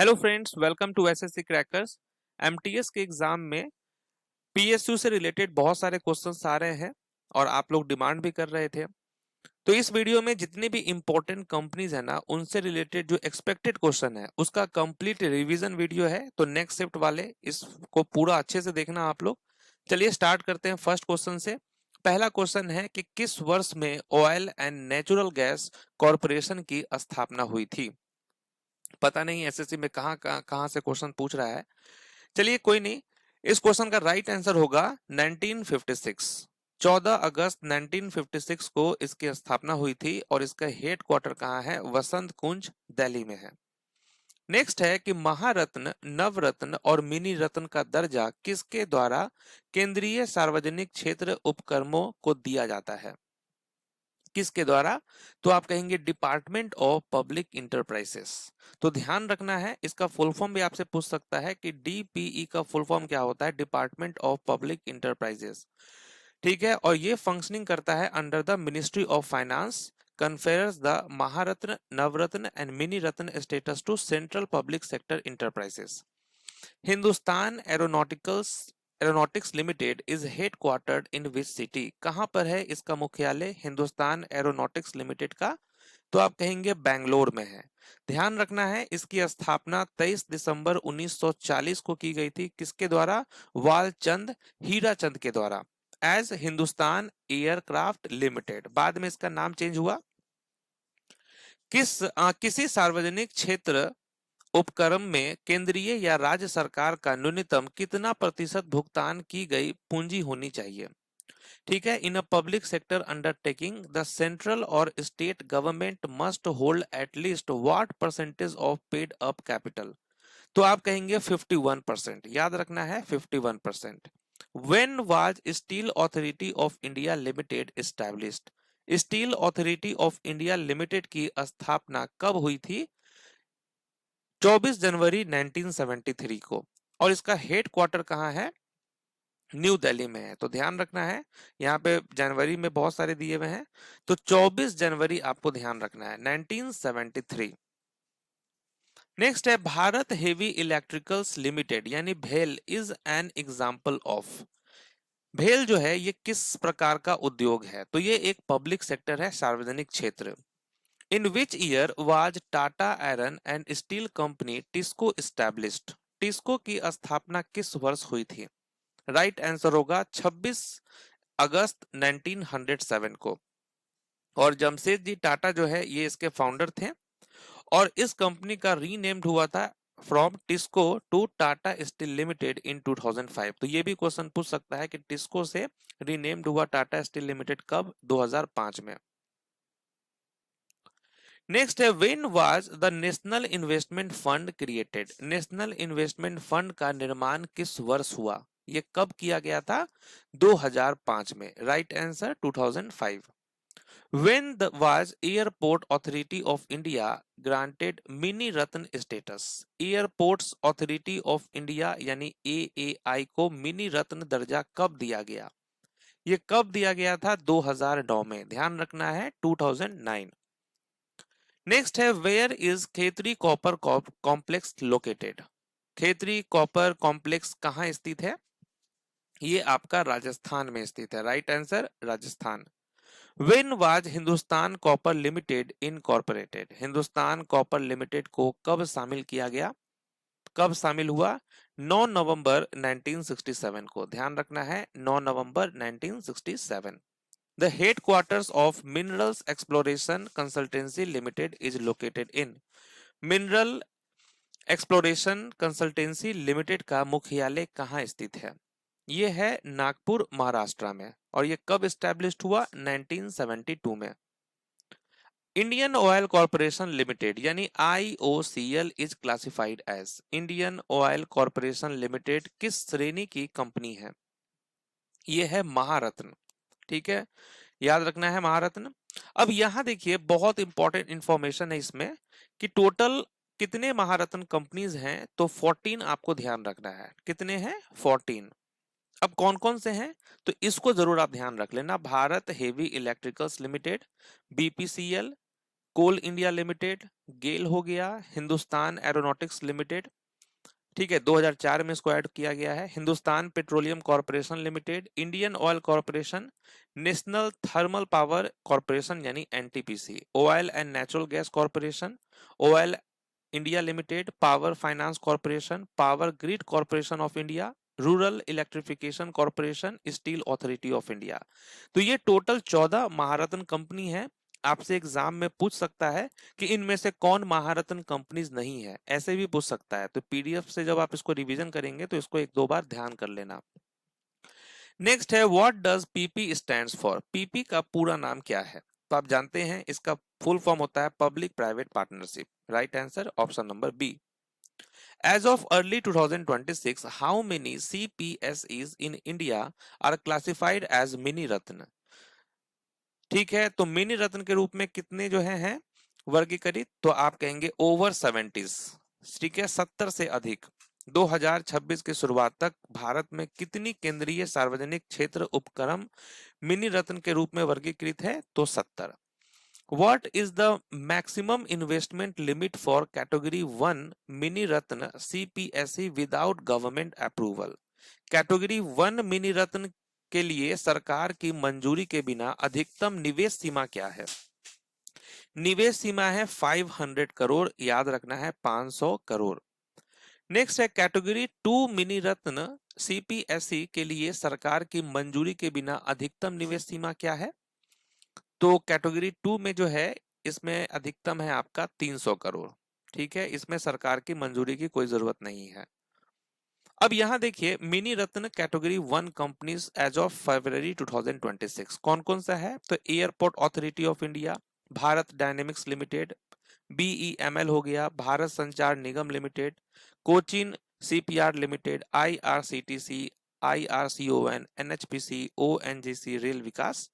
Hello friends, welcome to SSC crackers. MTS के exam में PSU से रिलेटेड बहुत सारे क्वेश्चंस आ रहे हैं और आप लोग डिमांड भी कर रहे थे। तो इस वीडियो में जितने भी इंपॉर्टेंट कंपनीज है ना, उनसे रिलेटेड जो एक्सपेक्टेड क्वेश्चन है उसका कंप्लीट रिवीजन वीडियो है। तो नेक्स्ट शिफ्ट वाले इसको पूरा अच्छे से देखना आप लोग। चलिए स्टार्ट करते हैं फर्स्ट क्वेश्चन से। पहला क्वेश्चन है कि किस वर्ष में oil and natural gas corporation की स्थापना हुई थी। पता नहीं एसएससी में कहाँ कहाँ कहाँ से क्वेश्चन पूछ रहा है। चलिए कोई नहीं, इस क्वेश्चन का राइट आंसर होगा 1956। 14 अगस्त 1956 को इसकी स्थापना हुई थी और इसका हेड क्वार्टर कहाँ है? वसंत कुंज, दिल्ली में है। नेक्स्ट है कि महारत्न, नवरत्न और मिनी रत्न का दर्जा किसके द्वारा केंद्रीय सार्वजनिक क्षेत्र उपक्रमों को दिया जाता है? किसके द्वारा? तो आप कहेंगे डिपार्टमेंट ऑफ पब्लिक इंटरप्राइजेस। तो ध्यान रखना है, इसका फुल फॉर्म भी आपसे पूछ सकता है कि डीपीई का फुल फॉर्म क्या होता है? Department of public enterprises. ठीक है, और ये फंक्शनिंग करता है under the ministry of finance, confers the Maharatna, Navratna and mini Ratna status to central public sector enterprises. Hindustan aeronautics limited is headquartered in which city? कहां पर है इसका मुख्यालय हिंदुस्तान एरोनॉटिक्स लिमिटेड का? तो आप कहेंगे बेंगलोर में है। ध्यान रखना है, इसकी स्थापना 23 दिसंबर 1940 को की गई थी। किसके द्वारा? वालचंद हीराचंद के द्वारा, एज हिंदुस्तान एयरक्राफ्ट लिमिटेड। बाद में इसका नाम चेंज हुआ। किसी सार्वजनिक क्षेत्र उपक्रम में केंद्रीय या राज्य सरकार का न्यूनतम कितना प्रतिशत भुगतान की गई पूंजी होनी चाहिए? ठीक है, in a public sector undertaking the central और state government must hold at least what percentage of paid up capital? तो आप कहेंगे 51%। याद रखना है 51%। When was steel authority of India limited established? Steel authority of India limited की स्थापना कब हुई थी? 24 जनवरी 1973 को। और इसका हेड क्वार्टर कहाँ है? न्यू दिल्ली में है। तो ध्यान रखना है, यहाँ पे जनवरी में बहुत सारे दिए हुए हैं, तो 24 जनवरी आपको ध्यान रखना है 1973। नेक्स्ट है भारत हेवी इलेक्ट्रिकल्स लिमिटेड यानी भेल इज एन एग्जांपल ऑफ। भेल जो है ये किस प्रकार का उद्योग है? तो ये एक पब्लिक सेक्टर है, सार्वजनिक क्षेत्र। In which year was Tata iron and steel company TISCO established? TISCO की स्थापना किस वर्ष हुई थी? राइट आंसर होगा 26 अगस्त 1907 को। और जमशेदजी टाटा जो है ये इसके फाउंडर थे और इस कंपनी का रीनेम्ड हुआ था from TISCO to Tata steel limited in 2005। तो ये भी क्वेश्चन पूछ सकता है कि टिस्को से रीनेम्ड हुआ टाटा स्टील लिमिटेड कब? 2005 में। नेक्स्ट है when was the national investment fund created? National investment fund का निर्माण किस वर्ष हुआ? ये कब किया गया था? 2005 में। Right answer 2005। When the was airport authority of India granted mini Ratna status? Airports authority of India यानी एएआई को मिनी रत्न दर्जा कब दिया गया? ये कब दिया गया था? 2009 में। ध्यान रखना है 2009। नेक्स्ट है where is Khetri copper complex located? Khetri copper complex कहाँ स्थित है? ये आपका राजस्थान में स्थित है। Right answer Rajasthan. When was Hindustan copper limited incorporated? Hindustan copper limited को कब शामिल किया गया? कब शामिल हुआ? 9 नवंबर 1967 को। ध्यान रखना है 9 नवंबर 1967। The headquarters of Minerals Exploration Consultancy Limited is located in? Mineral exploration consultancy limited का मुख्यालय कहाँ स्थित है? ये है नागपुर, महाराष्ट्र में। और ये कब एस्टैब्लिश्ड हुआ? 1972 में। इंडियन ऑयल कॉर्पोरेशन लिमिटेड यानी IOCL is classified as? Indian oil corporation limited किस श्रेणी की कंपनी है? ये है महारत्न। ठीक है, याद रखना है महारत्न। अब यहां देखिए बहुत इंपॉर्टेंट इंफॉर्मेशन है इसमें कि टोटल कितने महारत्न कंपनीज हैं। तो 14 आपको ध्यान रखना है। कितने हैं? 14। अब कौन कौन से हैं तो इसको जरूर आप ध्यान रख लेना। Bharat heavy electricals limited, BPCL, coal India limited, GAIL हो गया, हिंदुस्तान एरोनॉटिक्स लिमिटेड, ठीक है 2004 में इसको ऐड किया गया है, Hindustan petroleum corporation limited, Indian oil corporation, national thermal power corporation यानी NTPC, oil and natural gas corporation, oil India limited, power finance corporation, power grid corporation of India, rural electrification corporation, steel authority of India. तो ये total 14 महारत्न company है। आपसे exam में पूछ सकता है कि इनमें से कौन महारत्न कंपनीज नहीं है, ऐसे भी पूछ सकता है। तो पीडीएफ से जब आप इसको रिवीजन करेंगे तो इसको एक दो बार ध्यान कर लेना। नेक्स्ट है what does PP stands for. PP का पूरा नाम क्या है? तो आप जानते हैं इसका फुल फॉर्म होता है public private partnership. Right answer option number B. As of early 2026, how many CPSEs in India are classified as mini रत्न? ठीक है, तो मिनी रत्न के रूप में कितने जो हैं वर्गीकृत? तो आप कहेंगे ओवर 70। ठीक है, 70 से अधिक। 2026 की शुरुआत तक भारत में कितनी केंद्रीय सार्वजनिक क्षेत्र उपक्रम मिनी रत्न के रूप में वर्गीकृत है? तो 70। What is the maximum investment limit for category 1 mini Ratna CPSE without government approval? Category 1 mini Ratna के लिए सरकार की मंजूरी के बिना अधिकतम निवेश सीमा क्या है? निवेश सीमा है 500 करोड़, याद रखना है 500 करोड़। नेक्स्ट है कैटेगरी 2 मिनी रत्न सीपीएसई के लिए सरकार की मंजूरी के बिना अधिकतम निवेश सीमा क्या है? तो कैटेगरी 2 में जो है इसमें अधिकतम है आपका 300 करोड़। ठीक है, इसमें सरकार की मंजूरी की कोई जरूरत नहीं है। अब यहां देखिए mini Ratna category 1 companies as of February 2026 कौन कौन सा है? तो airport authority of India, Bharat dynamics limited, BEML हो गया, Bharat Sanchar Nigam limited, Cochin shipyard limited, IRCTC, IRCON, NHPC, ONGC rail Vikas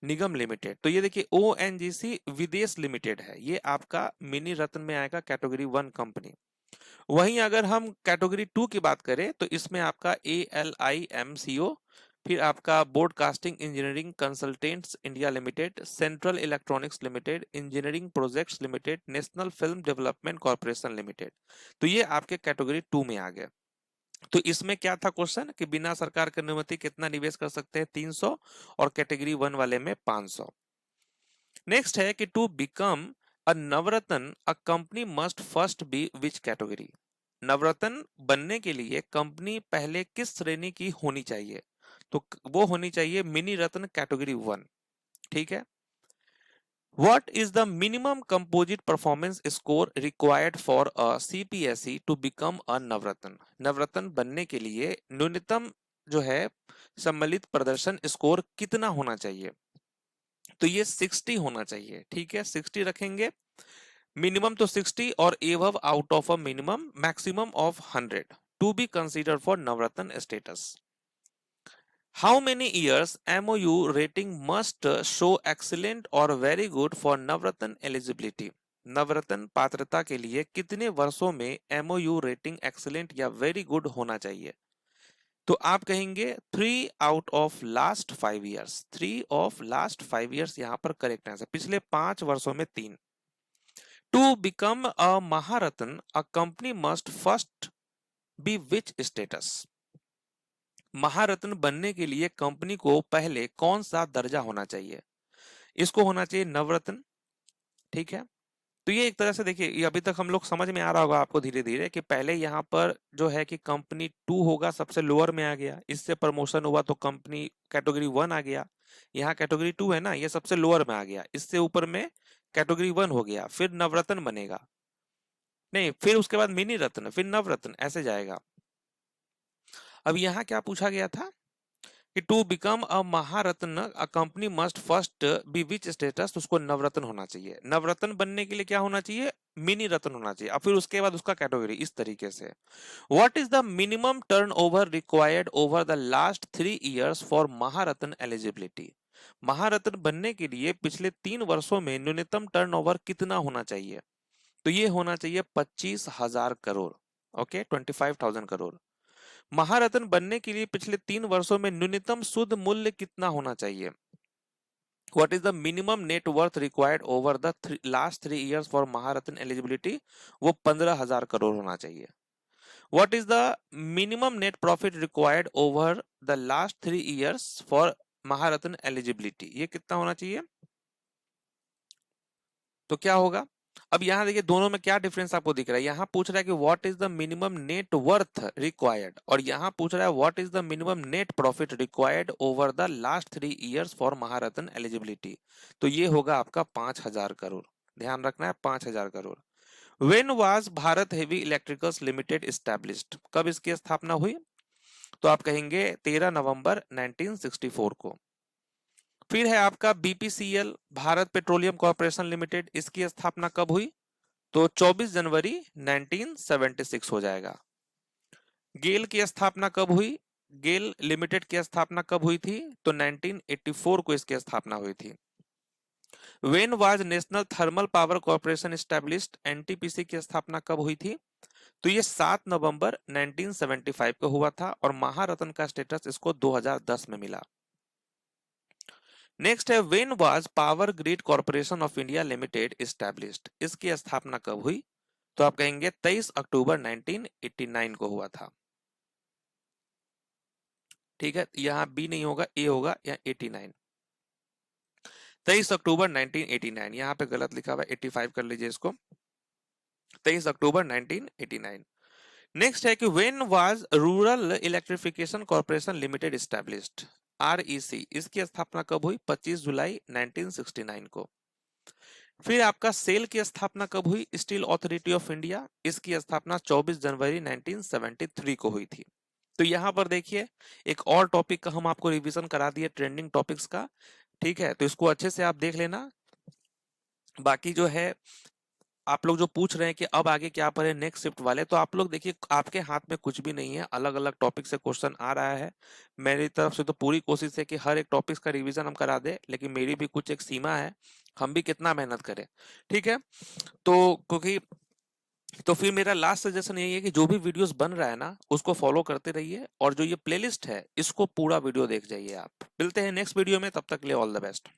Nigam limited. तो ये देखिए ओएनजीसी विदेश लिमिटेड है, ये आपका मिनी रत्न में आएगा कैटेगरी 1 कंपनी। वहीं अगर हम कैटेगरी 2 की बात करें तो इसमें आपका ALIMCO, फिर आपका broadcasting engineering consultants India limited, central electronics limited, engineering projects limited, national film development corporation limited. तो ये आपके कैटेगरी 2 में आ गए। तो इसमें क्या था क्वेश्चन कि बिना सरकार की अनुमति कितना निवेश कर सकते हैं? 300, और कैटेगरी 1 वाले में 500। नेक्स्ट है कि to become a Navratna a company must first be which category. Navratna बनने के लिए कंपनी पहले किस श्रेणी की होनी चाहिए? तो वो होनी चाहिए मिनी रत्न कैटेगरी 1। ठीक है। What is the minimum composite performance score required for a CPSE to become a नवरत्न? नवरत्न बनने के लिए न्यूनतम जो है सम्मिलित प्रदर्शन स्कोर कितना होना चाहिए? तो ये 60 होना चाहिए। ठीक है, 60 रखेंगे, मिनिमम तो 60 और एवव out of a minimum maximum of 100 to be consider for Navratna status. How many years MOU rating must show excellent or very good for Navratna eligibility? Navratna पात्रता के लिए कितने वर्षों में MOU रेटिंग एक्सीलेंट या वेरी गुड होना चाहिए? तो आप कहेंगे 3 out of last 5 years. 3 of last 5 years यहां पर करेक्ट आंसर, पिछले 5 वर्षों में 3। To become a Maharatna a company must first be which status? Maharatna बनने के लिए कंपनी को पहले कौन सा दर्जा होना चाहिए? इसको होना चाहिए नवरत्न। ठीक है, तो ये एक तरह से देखिए ये अभी तक हम लोग समझ में आ रहा होगा आपको धीरे धीरे कि पहले यहाँ पर जो है कि कंपनी 2 होगा, सबसे लोअर में आ गया, इससे प्रमोशन हुआ तो कंपनी कैटेगरी 1 आ गया। यहाँ कैटेगरी 2 है ना, ये सबसे लोअर में आ गया, इससे ऊपर में कैटेगरी 1 हो गया, फिर नवरत्न बनेगा, नहीं फिर उसके बाद मिनी रत्न, फिर नवरत्न, ऐसे जाएगा। अब यहाँ क्या पूछा गया था कि to become a Maharatna a company must first be which status, तो उसको नवरत्न होना चाहिए। नवरत्न बनने के लिए क्या होना चाहिए? मिनी रत्न होना चाहिए, और फिर उसके बाद उसका कैटेगरी इस तरीके से। What is the minimum turnover required over the last 3 years for Maharatna eligibility? Maharatna बनने के लिए पिछले 3 वर्षों में न्यूनतम टर्नओवर कितना होना चाहिए? तो ये होना चाहिए 25,000 करोड़। ओके, 25,000 करोड़। महारत्न बनने के लिए पिछले 3 वर्षों में न्यूनतम शुद्ध मूल्य कितना होना चाहिए? What is the minimum net worth required over the last 3 years for Maharatna eligibility, वो 15,000 करोड़ होना चाहिए। What is the minimum net profit required over the last 3 years for Maharatna eligibility, ये कितना होना चाहिए? तो क्या होगा? अब यहां देखिए दोनों में क्या डिफरेंस आपको दिख रहा है। यहां पूछ रहा है कि what is the minimum net worth required, और यहां पूछ रहा है what is the minimum net profit required over the last 3 years for Maharatna eligibility. तो ये होगा आपका 5,000 करोड़। ध्यान रखना है, 5,000 crore. When was Bharat heavy electricals limited established, कब इसकी स्थापना हुई? तो आप कहेंगे 13 नवंबर 1964 को। फिर है आपका BPCL, Bharat petroleum corporation limited, इसकी स्थापना कब हुई? तो 24 जनवरी 1976 हो जाएगा। गेल की स्थापना कब हुई? गेल लिमिटेड की स्थापना कब हुई थी? तो 1984 को इसकी स्थापना हुई थी। When was national thermal power corporation established, NTPC की स्थापना कब हुई थी? तो ये 7 नवंबर 1975 को हुआ था, और महारत्न का स्टेटस इसको 2010 में मिला। नेक्स्ट है when was power grid corporation of India limited established, इसकी स्थापना कब हुई? तो आप कहेंगे 23 अक्टूबर 1989 को हुआ था। ठीक है, यहां बी नहीं होगा, ए होगा, या 89। 23 अक्टूबर 1989, यहां पे गलत लिखा हुआ है, 85 कर लीजिए इसको। 23 अक्टूबर 1989। नेक्स्ट है कि when was rural electrification corporation limited established, REC, इसकी स्थापना कब हुई? 25 जुलाई 1969 को। फिर आपका सेल की स्थापना कब हुई? स्टील अथॉरिटी ऑफ इंडिया, इसकी स्थापना 24 जनवरी 1973 को हुई थी। तो यहां पर देखिए एक और टॉपिक का हम आपको रिवीजन करा दिए, ट्रेंडिंग टॉपिक्स का। ठीक है, तो इसको अच्छे से आप देख लेना। बाकी जो है आप लोग जो पूछ रहे हैं कि अब आगे क्या पढ़े नेक्स्ट शिफ्ट वाले, तो आप लोग देखिए आपके हाथ में कुछ भी नहीं है, अलग अलग टॉपिक से क्वेश्चन आ रहा है। मेरी तरफ से तो पूरी कोशिश है कि हर एक टॉपिक का रिवीजन हम करा दे, लेकिन मेरी भी कुछ एक सीमा है, हम भी कितना मेहनत करें। ठीक है, तो क्योंकि तो फिर मेरा लास्ट सजेशन यही है कि जो भी वीडियोस बन रहा है ना उसको फॉलो करते रहिए, और जो ये प्लेलिस्ट है इसको पूरा वीडियो देख जाइए आप। मिलते हैं नेक्स्ट वीडियो में, तब तक के लिए ऑल द बेस्ट।